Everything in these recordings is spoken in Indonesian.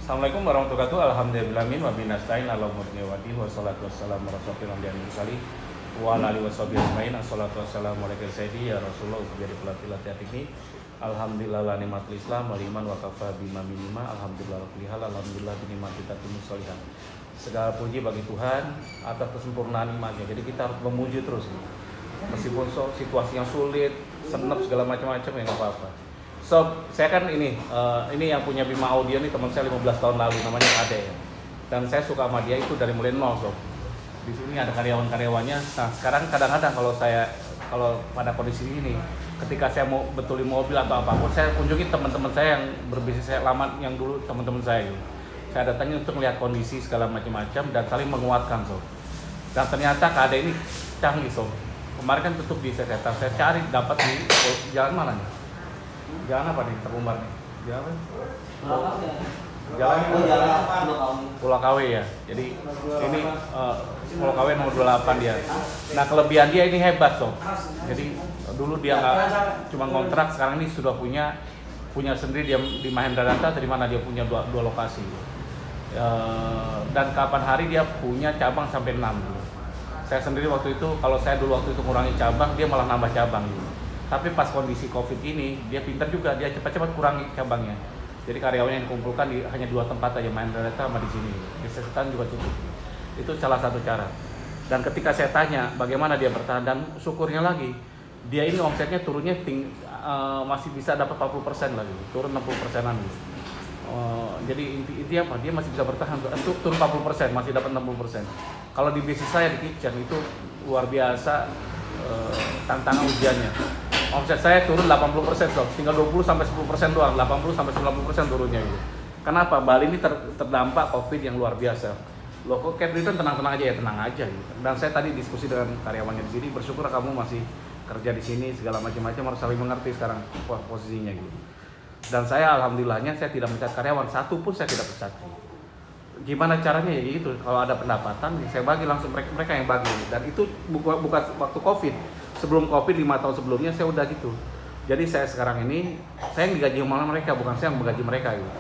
Assalamualaikum warahmatullahi wabarakatuh. Alhamdulillahi wa bihi nasta'in ala umuri wadin wa salatu wassalamu ala rasulil anbiya'i wal mursalin wa ala alihi washabihi ajmain. Assalatu wassalamu ala sayyidi ya Rasulullah subhanahu wa ta'ala. Alhamdulillah la nikmatul Islam wal iman wa kafa bima minima. Alhamdulillah rabbil alamin. Alhamdulillah bi nikmati tatimmus sholihan. Segala puji bagi Tuhan atas kesempurnaan nikmatnya. Jadi kita harus memuji terus. Meskipun situasi yang sulit, senep segala macam-macam ya nggak apa-apa. So, saya kan ini yang punya Bima Audio nih teman saya 15 tahun lalu, namanya Ade ya. Dan saya suka sama dia itu dari mulai nol, Sob. Di sini ada karyawan-karyawannya. Nah, sekarang kadang-kadang kalau pada kondisi ini, ketika saya mau betulin mobil atau apapun, saya kunjungi teman-teman saya yang berbisnis saya lama, yang dulu teman-teman saya gitu. Saya datangin untuk melihat kondisi segala macam-macam dan saling menguatkan, Sob. Dan ternyata Ade ini canggih, Sob. Kemarin kan tutup di saya cari dapat di jalan mana nih? Jalan apa nih terumbar nih? Jalan Pulau KW ya. Jadi ini Pulau KW nomor 28 dia. Nah, kelebihan dia ini hebat, Sob. Jadi dulu dia nggak cuma kontrak, sekarang ini sudah punya sendiri dia di Mahendralanta, dari mana dia punya dua lokasi. Dan kapan hari dia punya cabang sampai 6. Saya sendiri waktu itu, kalau saya dulu waktu itu kurangi cabang, dia malah nambah cabang gitu. Tapi pas kondisi COVID ini, dia pintar juga, dia cepat-cepat kurangi cabangnya. Jadi karyawannya yang dikumpulkan hanya 2 tempat aja, Mahendralanta sama di sini. Di Setan juga cukup. Itu salah satu cara. Dan ketika saya tanya bagaimana dia bertahan, dan syukurnya lagi, dia ini omsetnya turunnya masih bisa dapat 40% lagi, turun 60%-an gitu. Jadi intinya apa? Dia masih bisa bertahan, turun 40%, masih dapat 60%. Kalau di bisnis saya di kitchen itu luar biasa tantangan ujiannya. Omset saya turun 80%, Sob. Tinggal 20-10% doang, 80-90% turunnya gitu. Kenapa? Bali ini terdampak Covid yang luar biasa. Loh, kok Cap Britain tenang-tenang aja ya, tenang aja gitu. Dan saya tadi diskusi dengan karyawannya di sini, bersyukur kamu masih kerja di sini, segala macam-macam, harus saling mengerti sekarang posisinya gitu. Dan saya alhamdulillahnya saya tidak mencat karyawan, satu pun saya tidak pecat. Gimana caranya ya gitu, kalau ada pendapatan saya bagi langsung, mereka yang bagi. Dan itu bukan waktu Covid, sebelum Covid 5 tahun sebelumnya saya udah gitu. Jadi saya sekarang ini saya yang digaji malah mereka, bukan saya yang menggaji mereka gitu.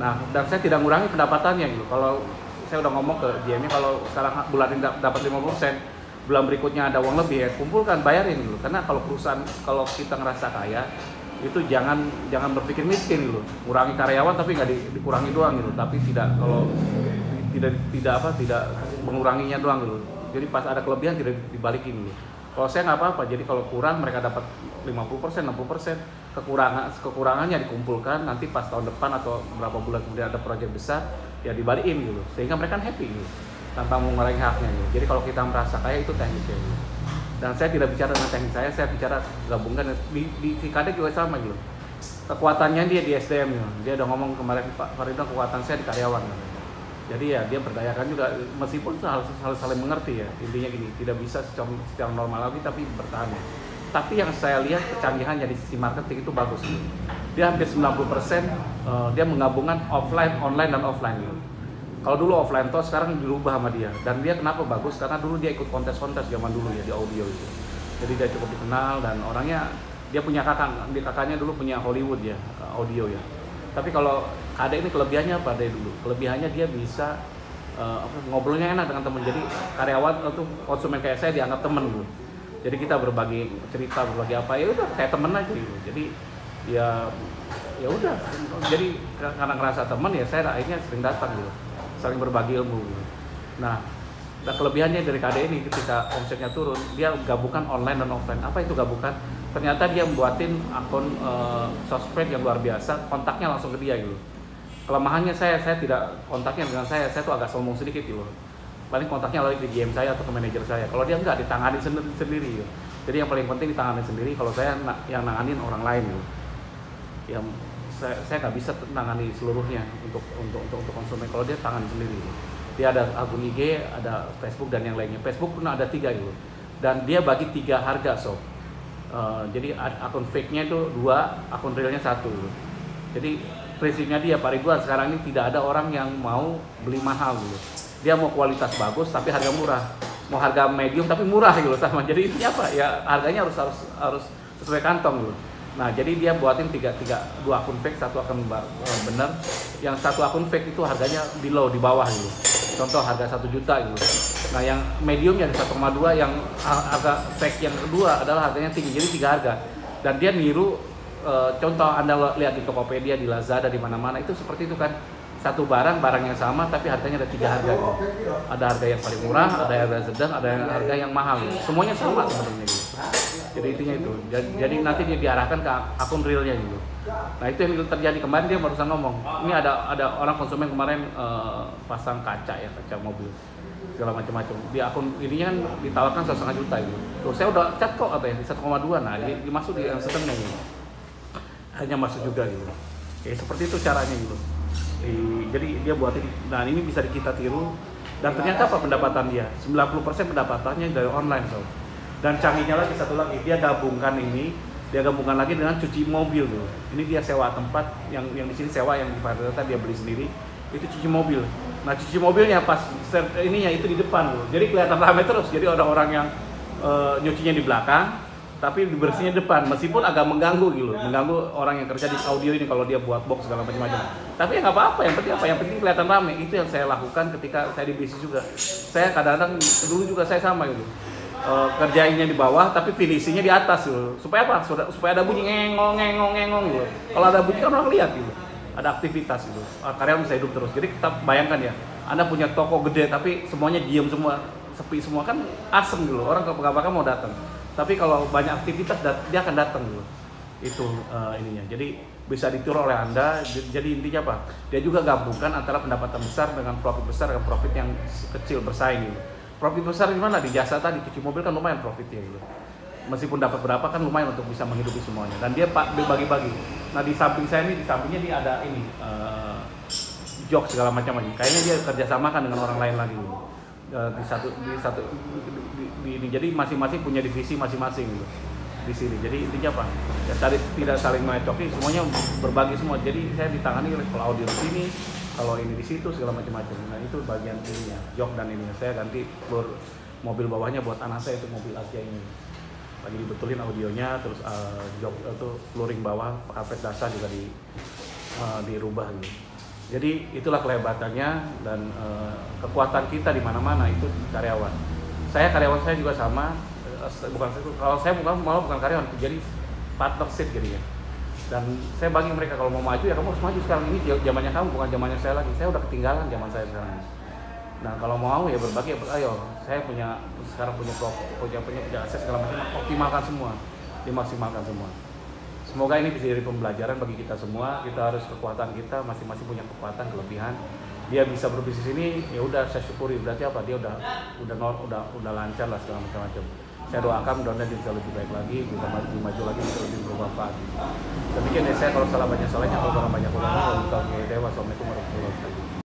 Nah, dan saya tidak mengurangi pendapatannya gitu. Kalau saya udah ngomong ke GM-nya, kalau sekarang bulan ini dapat 50%, bulan berikutnya ada uang lebih ya kumpulkan, bayarin gitu. Karena kalau perusahaan, kalau kita ngerasa kaya itu jangan berpikir miskin gitu. Kurangi karyawan tapi nggak dikurangi doang gitu, tapi tidak menguranginya doang gitu. Jadi pas ada kelebihan tidak dibalikin gitu. Kalau saya nggak apa-apa, jadi kalau kurang mereka dapat 50%, 60%, kekurangannya dikumpulkan, nanti pas tahun depan atau berapa bulan kemudian ada proyek besar ya dibalikin gitu, sehingga mereka happy gitu, tanpa mengurangi haknya gitu. Jadi kalau kita merasa kaya itu tekniknya gitu. Dan saya tidak bicara tentang teknik saya bicara gabungan di Kadek juga sama gitu. Kekuatannya dia di SDM gitu. Dia udah ngomong kemarin, Pak Faridon, kekuatan saya di karyawan gitu. Jadi ya dia berdayakan juga, meskipun harus saling mengerti ya. Intinya gini, tidak bisa secara normal lagi tapi bertahan. Tapi yang saya lihat kecanggihannya di sisi marketing itu bagus gitu. Dia hampir 90% dia menggabungkan offline, online dan offline gitu. Kalau dulu offline toh, sekarang dirubah sama dia. Dan dia kenapa bagus? Karena dulu dia ikut kontes-kontes zaman dulu ya di audio itu. Jadi dia cukup dikenal dan orangnya, dia punya kakaknya dulu punya Hollywood ya, audio ya. Tapi kalau Ade ini kelebihannya apa Ade dulu? Kelebihannya dia bisa ngobrolnya enak dengan teman. Jadi karyawan atau konsumen kayak saya dianggap teman dulu. Jadi kita berbagi cerita, berbagi apa, ya udah kayak temen aja gitu. Jadi ya udah. Jadi karena ngerasa teman ya saya akhirnya sering datang gitu. Saling berbagi ilmu gitu. Nah, kelebihannya dari KD ini ketika omsetnya turun, dia gabungkan online dan offline. Apa itu gabungkan? Ternyata dia buatin akun sosmed yang luar biasa, kontaknya langsung ke dia gitu. Kelemahannya saya tidak kontaknya dengan saya tuh agak sombong sedikit gitu. Paling kontaknya lagi di GM saya atau ke manajer saya. Kalau dia enggak, ditangani sendiri gitu. Jadi yang paling penting ditangani sendiri, kalau saya yang nanganin orang lain gitu. Yang saya nggak bisa nangani seluruhnya untuk konsumen. Kalau dia tangani sendiri, dia ada akun IG, ada Facebook dan yang lainnya. Facebook pun ada 3 gitu, dan dia bagi 3 harga, Sob. Jadi akun fake-nya itu 2, akun realnya 1 gitu. Jadi prinsipnya dia, Pak Ridwan, sekarang ini tidak ada orang yang mau beli mahal gitu. Dia mau kualitas bagus tapi harga murah, mau harga medium tapi murah gitu sama. Jadi intinya apa ya, harganya harus sesuai kantong gitu. Nah, jadi dia buatin dua akun fake, satu akun bener. Yang satu akun fake itu harganya di bawah gitu. Contoh harga 1 juta gitu. Nah, yang medium yang 1,2, yang harga fake yang kedua adalah harganya tinggi. Jadi 3 harga. Dan dia niru contoh Anda lihat di Tokopedia, di Lazada, di mana-mana itu seperti itu kan. Satu barang yang sama tapi harganya ada 3 harga gitu. Ada harga yang paling murah, ada harga sedang, ada harga yang mahal gitu. Semuanya sama sebenarnya gitu. Jadi intinya itu. Jadi nanti dia diarahkan ke akun realnya gitu. Nah, itu yang terjadi kemarin, dia barusan ngomong. Ini ada orang konsumen kemarin pasang kaca mobil segala macam-macam. Di akun ininya kan ditawarkan 1,5 juta gitu. Tuh saya udah cat kok di 1,2. Nah, dimasuk di yang sedangnya gitu. Hanya masuk juga gitu. Kayak seperti itu caranya gitu. Jadi dia buatin. Nah, ini bisa kita tiru. Dan ternyata apa pendapatan dia? 90% pendapatannya dari online, so. Dan canggihnya lagi satu lagi, dia gabungkan lagi dengan cuci mobil tuh. Ini dia sewa tempat yang di sini sewa, yang di Jakarta dia beli sendiri. Itu cuci mobil. Nah, cuci mobilnya pas ininya itu di depan loh. Jadi kelihatan ramai terus. Jadi ada orang yang nyucinya di belakang, tapi dibersihnya depan, meskipun agak mengganggu gitu, mengganggu orang yang kerja di audio ini kalau dia buat box segala macam-macam. Tapi ya nggak apa-apa, yang penting kelihatan ramai. Itu yang saya lakukan ketika saya di bisnis juga. Saya kadang-kadang dulu juga saya sama gitu. Kerjainnya di bawah tapi finishingnya di atas gitu. Supaya apa? Supaya ada bunyi ngengong gitu. Kalau ada bunyi kan orang lihat gitu. Ada aktivitas gitu. Karyawan bisa hidup terus. Jadi kita bayangkan ya, Anda punya toko gede tapi semuanya diem semua, sepi semua, kan asem gitu. Orang nggak bakal mau datang. Tapi kalau banyak aktivitas dia akan datang gitu. Itu ininya. Jadi bisa ditiru oleh Anda. Jadi intinya apa? Dia juga gabungkan antara pendapatan besar dengan profit besar dengan profit yang kecil bersaing gitu. Profit besar gimana? Di jasa tadi, cuci mobil kan lumayan profitnya gitu. Meskipun dapat berapa kan lumayan untuk bisa menghidupi semuanya. Dan dia bagi-bagi. Nah, di samping saya ini, di sampingnya dia ada ini jok segala macam lagi. Kayaknya dia kerjasamakan dengan orang lain lagi gitu. Ini. Jadi masing-masing punya divisi masing-masing gitu. Di sini. Jadi intinya apa? Ya tidak saling mencoki, semuanya berbagi semua. Jadi saya ditangani oleh audio di sini, kalau ini di situ segala macam-macam. Nah, itu bagian ininya, jok dan ininya. Saya ganti floor mobil bawahnya buat anak saya, itu mobil Asia ini. Lagi dibetulin audionya, terus jok itu flooring bawah, karpet dasar juga dirubah gitu. Jadi itulah kehebatannya dan kekuatan kita di mana-mana itu karyawan. Karyawan saya juga sama. Kalau saya bukan karyawan, jadi partnership jadinya. Dan saya bagi mereka, kalau mau maju ya kamu harus maju sekarang, ini zamannya kamu, bukan zamannya saya lagi. Saya udah ketinggalan zaman saya sekarang. Nah, kalau mau ya berbagi, ayo. Saya sekarang punya akses segala macam, optimalkan semua, dimaksimalkan semua. Semoga ini bisa jadi pembelajaran bagi kita semua. Kita harus kekuatan kita, masing-masing punya kekuatan, kelebihan. Dia bisa berbisnis ini, ya udah saya syukuri. Berarti apa? Dia udah lancar lah segala macam-macam. Saya doakan mudah-mudahan dia bisa lebih baik lagi, bisa maju lagi, bisa lebih bermanfaat. Demikian ya, saya kalau salah banyak salahnya, kalau kurang banyak kurangnya. Wassalamualaikum warahmatullahi wabarakatuh.